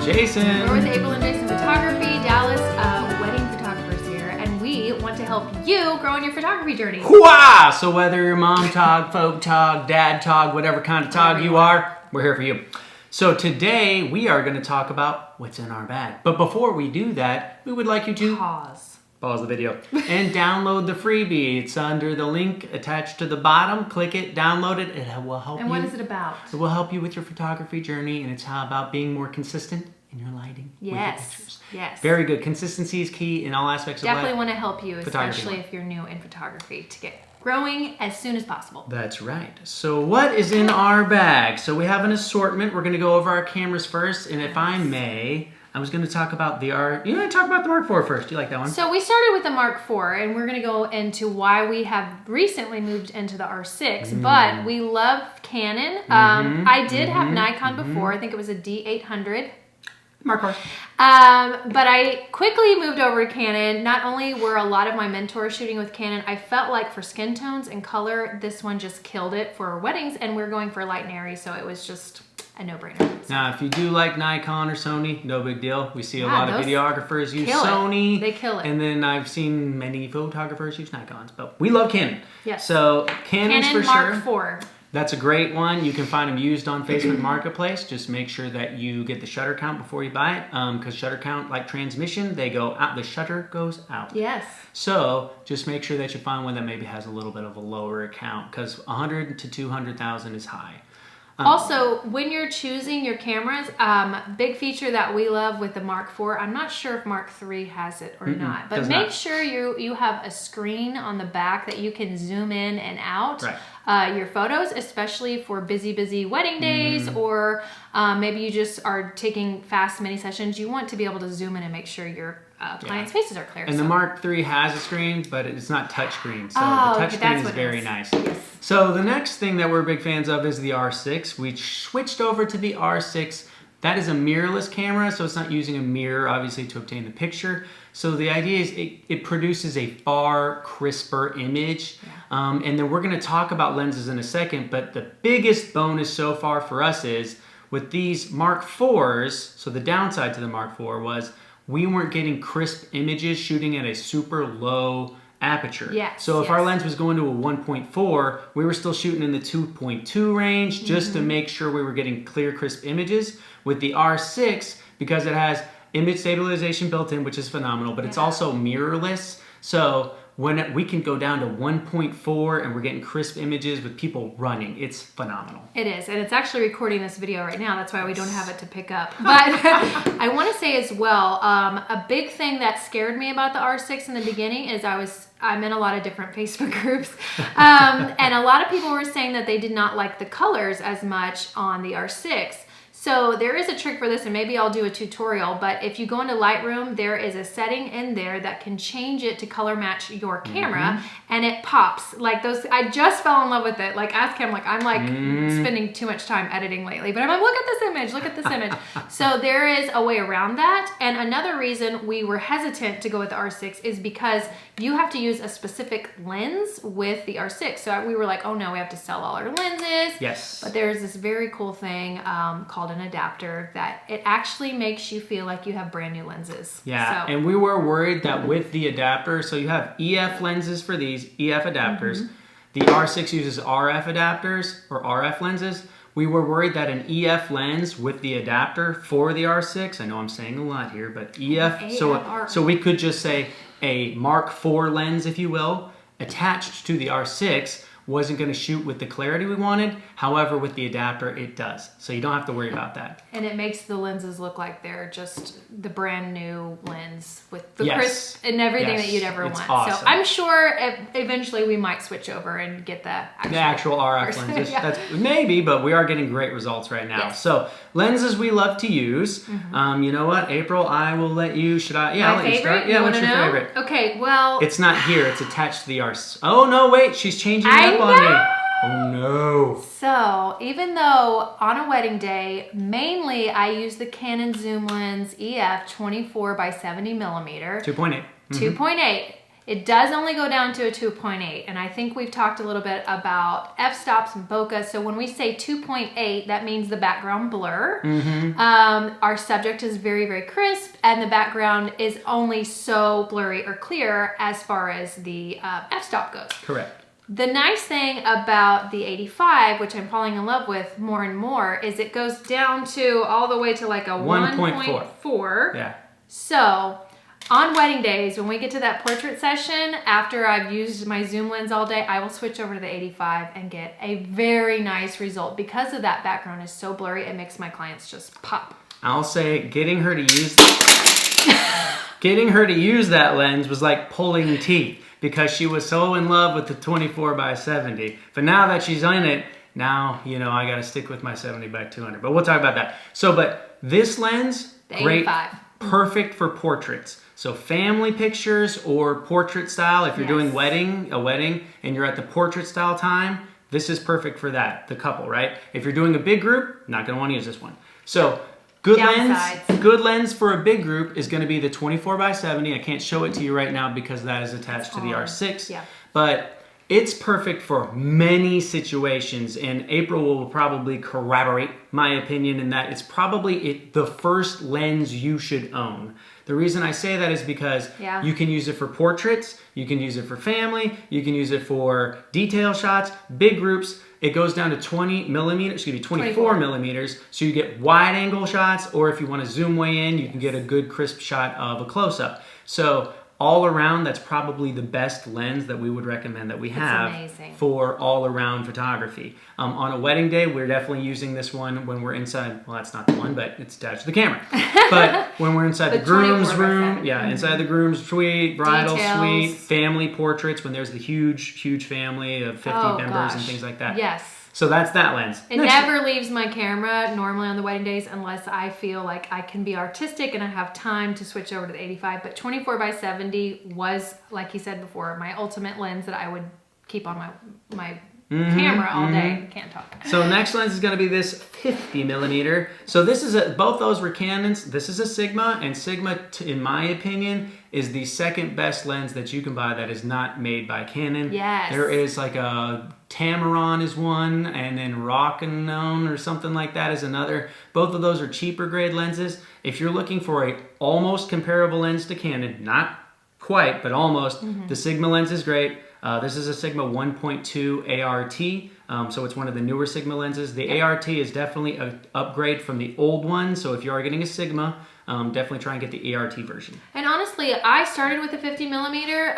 Jason. We're with April and Jason Photography, Dallas wedding photographers here, and we want to help you grow in your photography journey. Hooah! So whether you're mom tog, folk tog, dad tog, whatever kind of tog you are, we're here for you. So today we are going to talk about what's in our bag. But before we do that, we would like you to pause the video and download the freebie. It's under the link attached to the bottom. Click it, download it. It will help you. And what is it about? It will help you with your photography journey, and it's how about being more consistent in your lighting. Yes. With your pictures. Yes. Very good. Consistency is key in all aspects of life. Definitely want to help you, especially if you're new in photography, to get growing as soon as possible. That's right. So what is in our bag? So we have an assortment. We're going to go over our cameras first, and if I may, I was going to talk about the Mark IV first. Do you like that one? So we started with the Mark IV, and we're going to go into why we have recently moved into the R6, but we love Canon. I did have Nikon before. I think it was a D800. Mark IV. But I quickly moved over to Canon. Not only were a lot of my mentors shooting with Canon, I felt like for skin tones and color, this one just killed it for weddings, and we're going for light and airy, so it was just a no-brainer. Now, if you do like Nikon or Sony, no big deal. We see a lot of videographers use Sony. They kill it. And then I've seen many photographers use Nikons, but we love Canon. Yes. So Canon's for sure. Mark IV. That's a great one. You can find them used on Facebook Marketplace. Just make sure that you get the shutter count before you buy it, because shutter count, like transmission, they go out. The shutter goes out. Yes. So just make sure that you find one that maybe has a little bit of a lower count, because 100 to 200,000 is high. Also, when you're choosing your cameras, big feature that we love with the Mark IV, I'm not sure if Mark III has it or not, but make sure you have a screen on the back that you can zoom in and out your photos, especially for busy wedding days, or maybe you just are taking fast mini sessions. You want to be able to zoom in and make sure your clients' faces are clear. And the Mark III has a screen, but it's not touch screen, so the touch screen is very nice. Yes. So the next thing that we're big fans of is the R6. We switched over to the R6. That is a mirrorless camera, so it's not using a mirror, obviously, to obtain the picture. So the idea is it produces a far crisper image. And then we're going to talk about lenses in a second, but the biggest bonus so far for us is with these Mark IVs, so the downside to the Mark IV was we weren't getting crisp images shooting at a super low aperture. Yes, so if our lens was going to a 1.4, we were still shooting in the 2.2 range just to make sure we were getting clear, crisp images. With the R6, because it has image stabilization built in, which is phenomenal, but it's also mirrorless. So when we can go down to 1.4 and we're getting crisp images with people running, it's phenomenal. It is, and it's actually recording this video right now. That's why we don't have it to pick up. But I want to say as well, a big thing that scared me about the R6 in the beginning is I'm in a lot of different Facebook groups, and a lot of people were saying that they did not like the colors as much on the R6. So there is a trick for this, and maybe I'll do a tutorial, but if you go into Lightroom, there is a setting in there that can change it to color match your camera, and it pops. Like those, I just fell in love with it. Like ask him, I'm spending too much time editing lately, but I'm like, look at this image. So there is a way around that. And another reason we were hesitant to go with the R6 is because you have to use a specific lens with the R6. So we were like, oh no, we have to sell all our lenses. Yes. But there's this very cool thing called an adapter that it actually makes you feel like you have brand new lenses. Yeah, and we were worried that with the adapter, so you have EF lenses for these, EF adapters. The R6 uses RF adapters or RF lenses. We were worried that an EF lens with the adapter for the R6, I know I'm saying a lot here, but EF, so we could just say a Mark IV lens, if you will, attached to the R6 wasn't going to shoot with the clarity we wanted. However, with the adapter, it does. So you don't have to worry about that. And it makes the lenses look like they're just the brand new lens with the crisp and everything that you'd ever want. Awesome. So I'm sure eventually we might switch over and get the actual RF lenses. That's maybe, but we are getting great results right now. Yes. So lenses we love to use. You know what, April? I will let you. Should I? Yeah, I'll let you start. Yeah, what's your favorite? Okay, well, it's not here. It's attached to the R6. Oh no, wait, she's changing it up on me. Oh no. So even though on a wedding day, mainly I use the Canon zoom lens EF 24 by 70 millimeter. 2.8. 2.8. It does only go down to a 2.8, and I think we've talked a little bit about f-stops and bokeh. So when we say 2.8, that means the background blur. Our subject is very, very crisp, and the background is only so blurry or clear as far as the f-stop goes. Correct. The nice thing about the 85, which I'm falling in love with more and more, is it goes down to all the way to like a 1.4. Yeah. So on wedding days, when we get to that portrait session, after I've used my zoom lens all day, I will switch over to the 85 and get a very nice result. Because of that background is so blurry, it makes my clients just pop. I'll say getting her to use that lens was like pulling teeth, because she was so in love with the 24x70. But now that she's in it, now, you know, I got to stick with my 70x200. But we'll talk about that. So, but this lens, great, perfect for portraits. So family pictures or portrait style, if you're doing a wedding, and you're at the portrait style time, this is perfect for that, the couple, right? If you're doing a big group, not going to want to use this one. So good lens for a big group is going to be the 24x70. I can't show it to you right now because that is attached to the R6. Yeah. But it's perfect for many situations, and April will probably corroborate my opinion in that it's probably the first lens you should own. The reason I say that is because you can use it for portraits, you can use it for family, you can use it for detail shots, big groups. It goes down to 24 millimeters, so you get wide angle shots, or if you want to zoom way in, you can get a good crisp shot of a close-up. So all around, that's probably the best lens that we would recommend that we have for all around photography. On a wedding day, we're definitely using this one when we're inside. Well, that's not the one, but it's attached to the camera. But when we're inside the groom's room, inside the groom's suite, bridal suite, family portraits, when there's the huge family of 50 members and things like that. Yes. So that's that lens. It never leaves my camera normally on the wedding days unless I feel like I can be artistic and I have time to switch over to the 85. But 24x70 was, like you said before, my ultimate lens that I would keep on my camera all day. Can't talk. So next lens is going to be this 50 millimeter. So this is both those were Canons. This is a Sigma, and Sigma, in my opinion, is the second best lens that you can buy that is not made by Canon. Yes. There is like a Tamron is one, and then Rockinon or something like that is another. Both of those are cheaper grade lenses. If you're looking for a almost comparable lens to Canon, not quite, but almost, the Sigma lens is great. This is a Sigma 1.2 ART, so it's one of the newer Sigma lenses. The ART is definitely an upgrade from the old one, so if you are getting a Sigma, definitely try and get the ART version. And honestly, I started with a 50 millimeter.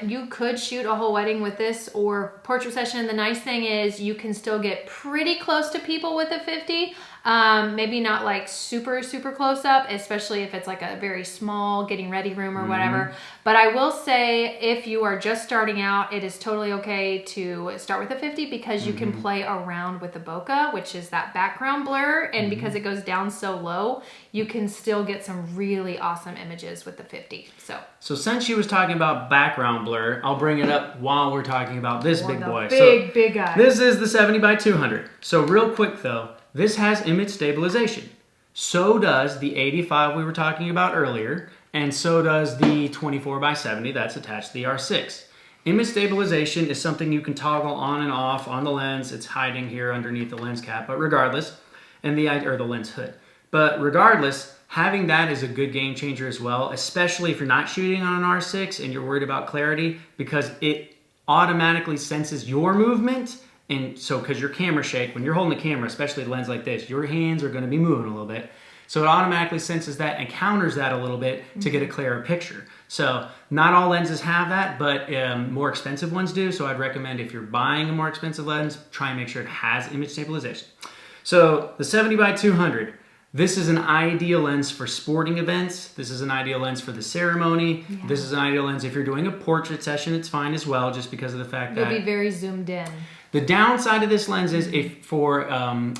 You could shoot a whole wedding with this or portrait session. The nice thing is you can still get pretty close to people with a 50. Maybe not like super close up, especially if it's like a very small getting ready room or whatever. But I will say, if you are just starting out, it is totally okay to start with a 50 because you can play around with the bokeh, which is that background blur. And because it goes down so low, you can still get some really awesome images with the 50. So since she was talking about background blur, I'll bring it up while we're talking about this big boy. Big guy. This is the 70x200. So real quick though, this has image stabilization. So does the 85 we were talking about earlier, and so does the 24x70 that's attached to the R6. Image stabilization is something you can toggle on and off on the lens. It's hiding here underneath the lens cap, but regardless, or the lens hood. But regardless, having that is a good game changer as well, especially if you're not shooting on an R6 and you're worried about clarity, because it automatically senses your movement. And so, because your camera shake, when you're holding the camera, especially a lens like this, your hands are going to be moving a little bit. So it automatically senses that and counters that a little bit to get a clearer picture. So not all lenses have that, but more expensive ones do. So I'd recommend, if you're buying a more expensive lens, try and make sure it has image stabilization. So the 70x200, this is an ideal lens for sporting events. This is an ideal lens for the ceremony. Yeah. This is an ideal lens if you're doing a portrait session. It's fine as well, just because of the fact that you'll be very zoomed in. The downside of this lens is if for, I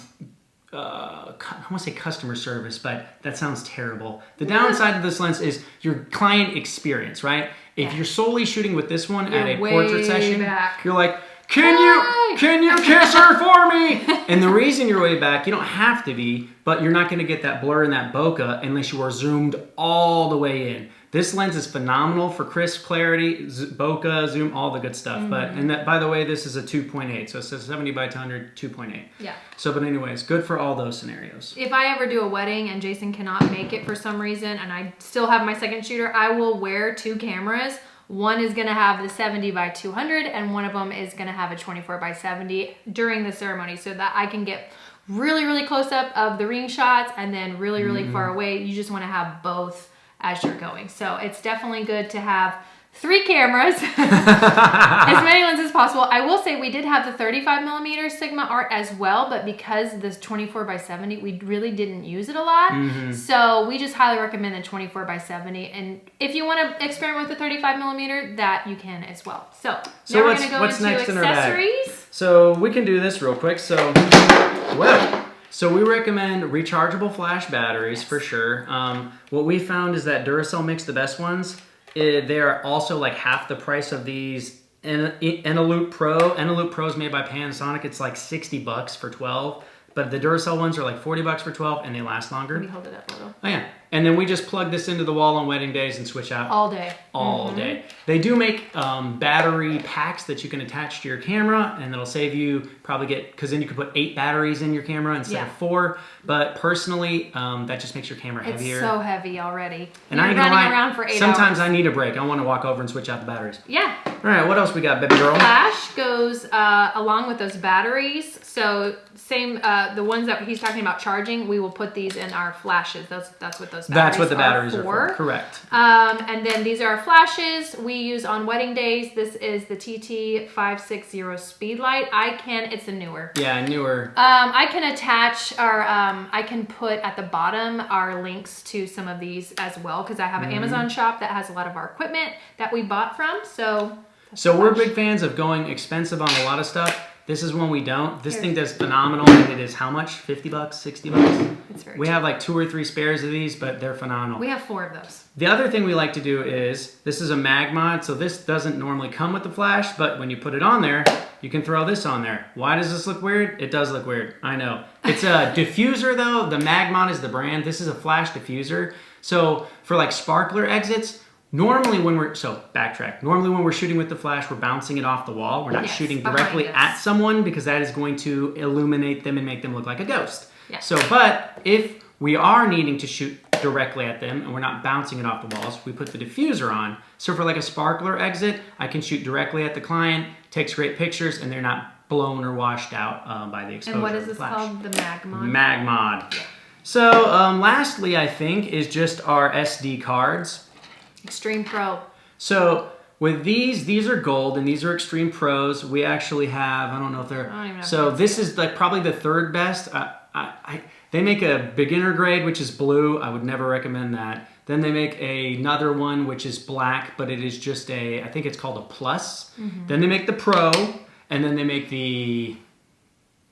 want to say customer service, but that sounds terrible. The downside of this lens is your client experience, right? If you're solely shooting with this one at a portrait session, you're like, Can you kiss her for me? And the reason you're way back, you don't have to be, but you're not going to get that blur and that bokeh unless you are zoomed all the way in. This lens is phenomenal for crisp clarity, bokeh, zoom, all the good stuff. But and that, by the way, this is a 2.8, so it's a 70 by 200, 2.8. Yeah. So, but anyways, good for all those scenarios. If I ever do a wedding and Jason cannot make it for some reason, and I still have my second shooter, I will wear 2 cameras. One is going to have the 70 by 200, and one of them is going to have a 24 by 70 during the ceremony, so that I can get really, really close up of the ring shots, and then really, really far away. You just want to have both as you're going. So it's definitely good to have 3 cameras, as many ones as possible. I will say we did have the 35 millimeter Sigma Art as well, but because this 24 by 70, we really didn't use it a lot. So we just highly recommend the 24 by 70. And if you want to experiment with the 35 millimeter, that you can as well. So now we're going to go into next in our bag? accessories. So we can do this real quick. So we recommend rechargeable flash batteries for sure. What we found is that Duracell makes the best ones. They are also like half the price of these Eneloop Pro. Eneloop Pro is made by Panasonic. It's like $60 for 12. But the Duracell ones are like $40 for 12 and they last longer. Let me hold it up a little. Oh yeah. And then we just plug this into the wall on wedding days and switch out. All day. All day. They do make battery packs that you can attach to your camera, and that'll save you because then you can put 8 batteries in your camera instead of 4. But personally, that just makes your camera heavier. It's so heavy already. And You're running around for 8 hours. Sometimes I need a break. I want to walk over and switch out the batteries. Yeah. All right, what else we got, baby girl? Flash goes along with those batteries. So same, the ones that he's talking about charging, we will put these in our flashes. That's what those batteries are. That's what the batteries are for. Correct. And then these are our flashes we use on wedding days. This is the TT560 speed light. It's a newer. Yeah, newer. I can attach I can put at the bottom our links to some of these as well, because I have an Amazon shop that has a lot of our equipment that we bought from. So we're big fans of going expensive on a lot of stuff. This is one we don't. This thing does phenomenal, and it is how much? $50, $60? It's very We cheap. have like 2 or 3 spares of these, but they're phenomenal. We have 4 of those. The other thing we like to do is, this is a mag mod, so this doesn't normally come with the flash, but when you put it on there, you can throw this on there. Why does this look weird? It does look weird, I know. It's a diffuser though. The mag mod is the brand. This is a flash diffuser. So for like sparkler exits, normally when we're shooting with the flash, we're bouncing it off the wall. We're not shooting directly at someone, because that is going to illuminate them and make them look like a ghost. Yeah. So, but if we are needing to shoot directly at them and we're not bouncing it off the walls, we put the diffuser on. So for like a sparkler exit, I can shoot directly at the client, takes great pictures, and they're not blown or washed out by the exposure. And what is of the this flash. called? The mag mod? Mag mod. So lastly, I think, is just our SD cards. Extreme Pro. So with these are gold and these are Extreme Pros. We actually have, I don't know if they're, so this is like probably the 3rd best. They make a beginner grade, which is blue. I would never recommend that. Then they make another one, which is black, but it is just I think it's called a plus. Then they make the Pro, and then they make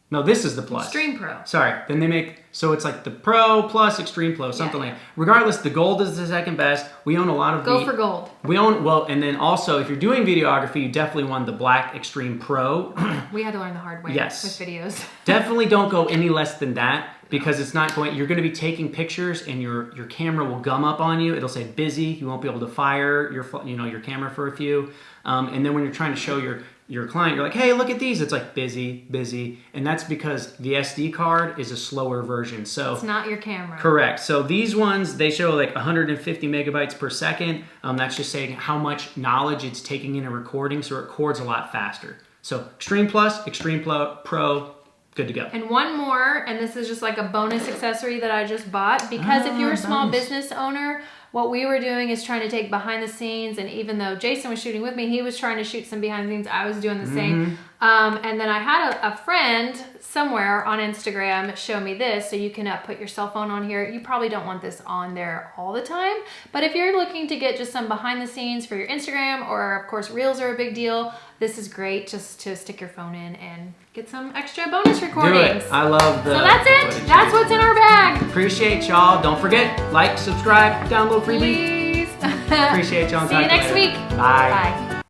no, this is the plus. Extreme Pro. Sorry. Then they make, so it's like the Pro plus Extreme Pro, something like that. Regardless, the gold is the 2nd best. We own a lot of Go for gold. We own, and then also, if you're doing videography, you definitely want the black Extreme Pro. We had to learn the hard way with videos. Definitely don't go any less than that, because it's not going, you're going to be taking pictures and your camera will gum up on you. It'll say busy. You won't be able to fire your camera for a few. And then when you're trying to show your client, you're like, hey, look at these. It's like busy. And that's because the SD card is a slower version. So it's not your camera. Correct. So these ones, they show like 150 megabytes per second. That's just saying how much knowledge it's taking in a recording. So it records a lot faster. So Extreme Plus, Extreme Pro, good to go. And one more, and this is just like a bonus accessory that I just bought, because if you're a small business owner, what we were doing is trying to take behind the scenes, and even though Jason was shooting with me, he was trying to shoot some behind the scenes. I was doing the same. And then I had a friend somewhere on Instagram show me this, so you can put your cell phone on here. You probably don't want this on there all the time, but if you're looking to get just some behind the scenes for your Instagram, or of course Reels are a big deal, this is great just to stick your phone in and get some extra bonus recordings. Do it. I love the So that's it. footage. That's what's in our bag. Appreciate y'all. Don't forget, like, subscribe, download freebie. Please. Appreciate y'all. See you next week. Bye. Bye.